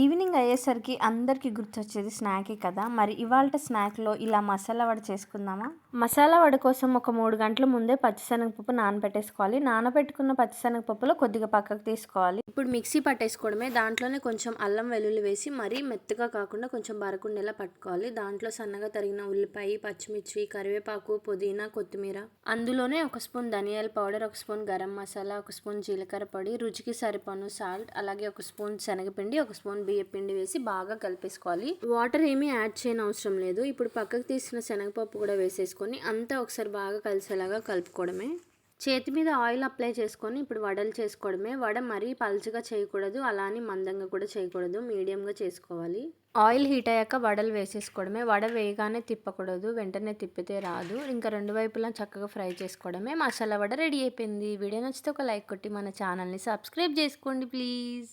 Evening అయ్యేసరికి అందరికీ గుర్తొచ్చేది స్నాకే కదా! మరి ఇవాల్టి స్నాక్‌లో ఇలా మసాలా వడ చేసుకుందామా? మసాలా వడ కోసం ఒక 3 గంటల ముందే పచ్చిశనగపప్పు నానబెట్టేసుకోవాలి. నానబెట్టుకున్న పచ్చిశనగపప్పులో కొద్దిగా పక్కకు తీసుకోవాలి. ఇప్పుడు మిక్సీ పట్టేసుకోవడమే. దాంట్లోనే కొంచెం అల్లం వెల్లుల్లి వేసి మరీ మెత్తగా కాకుండా కొంచెం బరకుండేలా పట్టుకోవాలి. దాంట్లో సన్నగా తరిగిన ఉల్లిపాయ, పచ్చిమిర్చి, కరివేపాకు, పుదీనా, కొత్తిమీర, అందులోనే ఒక స్పూన్ ధనియాల పౌడర్, ఒక స్పూన్ గరం మసాలా, ఒక స్పూన్ జీలకర్ర పొడి, రుచికి సరిపను సాల్ట్, అలాగే ఒక స్పూన్ శనగపిండి, ఒక స్పూన్ బియ్యపిండి వేసి బాగా కలిపేసుకోవాలి. వాటర్ ఏమీ యాడ్ చేయనవసరం లేదు. ఇప్పుడు పక్కకు తీసిన శనగపప్పు కూడా వేసేసుకొని అంతా ఒకసారి బాగా కలిసేలాగా కలుపుకోవడమే. చేతి మీద ఆయిల్ అప్లై చేసుకొని ఇప్పుడు వడలు చేసుకోవడమే. వడ మరీ పల్చగా చేయకూడదు, అలా అని మందంగా కూడా చేయకూడదు, మీడియంగా చేసుకోవాలి. ఆయిల్ హీట్ అయ్యాక వడలు వేసేసుకోవడమే. వడ వేయగానే తిప్పకూడదు, వెంటనే తిప్పితే రాదు. ఇంకా 2 వైపులా చక్కగా ఫ్రై చేసుకోవడమే. మసాలా వడ రెడీ అయిపోయింది. వీడియో నచ్చితే ఒక లైక్ కొట్టి మన ఛానల్ని సబ్స్క్రైబ్ చేసుకోండి ప్లీజ్.